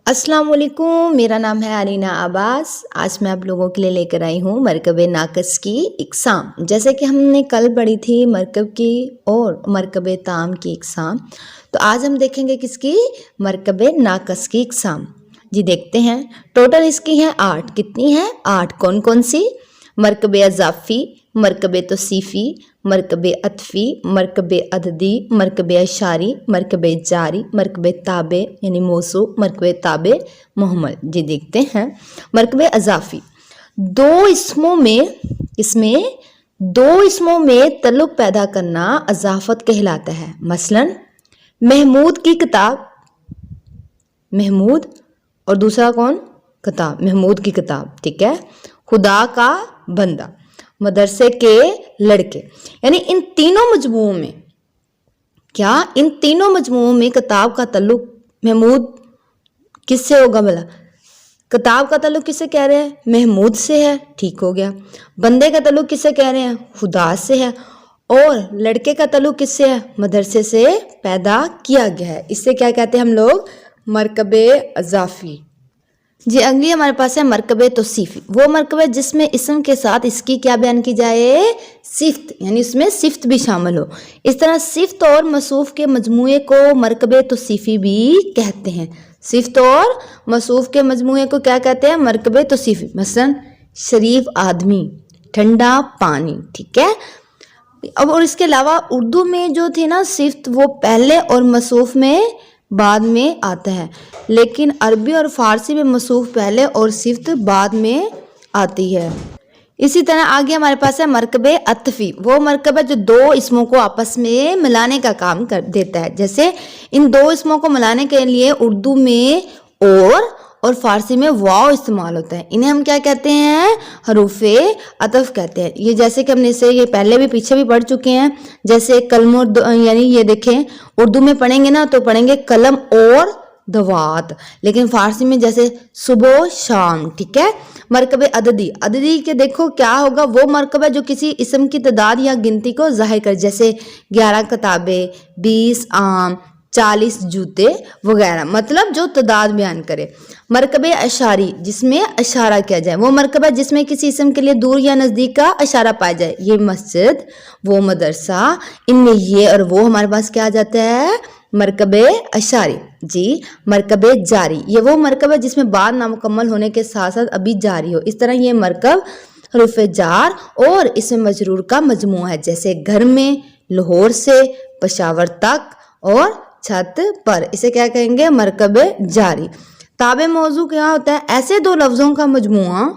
अस्सलाम वालेकुम, मेरा नाम है अलीना अब्बास। आज मैं आप लोगों के लिए लेकर आई हूँ मरकब नाकस की इकसाम। जैसे कि हमने कल पढ़ी थी मरकब की और मरकब ताम की इकसाम, तो आज हम देखेंगे किसकी, मरकब नाकस की इकसाम। जी देखते हैं, टोटल इसकी हैं 8। कितनी हैं? 8। कौन कौन सी? मरकब अज़ाफ़ी, मरकब तौसीफ़ी, मरकब अतफ़ी, मरकब अददी, मरकब अशारी, मरकब जारी, मरकब ताबे यानी मौसू, मरकब ताबे मुहम्मल। जी देखते हैं, मरकब अज़ाफ़ी दो इसमों में तल्लुक़ पैदा करना अज़ाफ़त कहलाता है। मसलन महमूद की किताब, महमूद और दूसरा कौन? किताब, महमूद की किताब, ठीक है। खुदा का बंदा, मदरसे के लड़के, यानी इन तीनों मजमुओं में क्या, इन तीनों मजमुओं में किताब का ताल्लुक महमूद किससे होगा? भला किताब का ताल्लुक किससे कह रहे हैं? महमूद से है, ठीक हो गया। बंदे का ताल्लुक किससे कह रहे हैं? खुदा से है। और लड़के का ताल्लुक किससे है? मदरसे से पैदा किया गया है। इससे क्या कहते हैं हम लोग? मरकब अज़ाफ़ी। जी अगली हमारे पास है मरकब तौसीफ़ी। वो मरकब है जिसमें इसम के साथ इसकी क्या बयान की जाए? सिफ्त, यानी इसमें सिफ्त भी शामिल हो। इस तरह सिफ्त और मसूफ़ के मजमूए को मरकब तौसीफ़ी भी कहते हैं। सिफ्त और मसूफ़ के मजमूए को क्या कहते हैं? मरकब तौसीफ़ी। मसलन शरीफ आदमी, ठंडा पानी, ठीक है। अब और इसके अलावा उर्दू में जो थे ना सिफ्त, वो पहले और मसूफ़ में बाद में आता है, लेकिन अरबी और फ़ारसी में मसूफ़ पहले और सिफ्त बाद में आती है। इसी तरह आगे हमारे पास है मरकब अतफ़ी। वो मरकब है जो दो इसमों को आपस में मिलाने का काम कर देता है। जैसे इन दो इसमों को मिलाने के लिए उर्दू में और फ़ारसी में वाव इस्तेमाल होता है। इन्हें हम क्या कहते हैं? हरूफ़े अतफ़ कहते हैं। ये जैसे कि हमने इसे ये पहले भी पीछे भी पढ़ चुके हैं। जैसे कलम यानी ये देखें, उर्दू में पढ़ेंगे ना तो पढ़ेंगे कलम और दवात, लेकिन फ़ारसी में जैसे सुबह शाम, ठीक है। मरकब अददी, अददी के देखो क्या होगा? वो मरकब है जो किसी इसम की तादाद या गिनती को ज़ाहिर कर, जैसे 11 किताबें, 20 आम, 40 जूते वगैरह, मतलब जो तादाद बयान करे। मरकब अशारी, जिसमें इशारा किया जाए। वो मरकब है जिसमें किसी इसम के लिए दूर या नज़दीक का इशारा पाया जाए। ये मस्जिद, वो मदरसा, इनमें ये और वो हमारे पास क्या आ जाता है? मरकब अशारी। जी मरकब जारी, ये वो मरकब है जिसमें बाद नामुकम्मल होने के साथ साथ अभी जारी हो। इस तरह ये मरकब हरूफ़ जार और इसमें मजरूर का मजमूआ है। जैसे घर में, लाहौर से, पेशावर तक और छत पर, इसे क्या कहेंगे? मरकब जारी। ताबे मौजू क्या होता है? ऐसे दो लफ्ज़ों का मजमूआ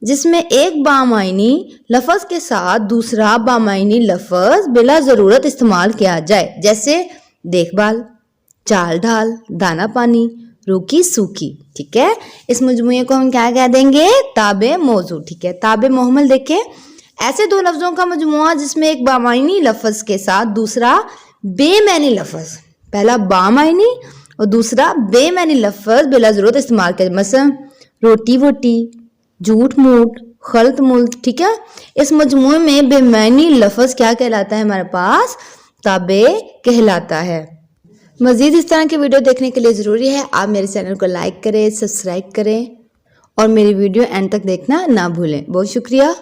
जिसमें एक बामायनी लफ्ज़ के साथ दूसरा बामायनी लफ्ज़ बिला ज़रूरत इस्तेमाल किया जाए। जैसे देखभाल, चाल ढाल, दाना पानी, रूखी सूखी, ठीक है। इस मजमूए को हम क्या कह देंगे? ताबे मौजू, ठीक है। ताबे मुहम्मल देखें, ऐसे दो लफ्ज़ों का मजमूआ जिसमें एक बामायनी लफ्ज़ के साथ दूसरा बेमैनी लफ्ज़, पहला बामायनी और दूसरा बेमैनी लफ्ज़ बिला ज़रूरत इस्तेमाल किया। मसलन रोटी वोटी, झूठ मूठ, खल्त मुल्त, ठीक है। इस मजमूए में बेमैनी लफ्ज़ क्या कहलाता है? हमारे पास ताबे कहलाता है। मज़ीद इस तरह की वीडियो देखने के लिए ज़रूरी है आप मेरे चैनल को लाइक करें, सब्सक्राइब करें और मेरी वीडियो एंड तक देखना ना भूलें। बहुत शुक्रिया।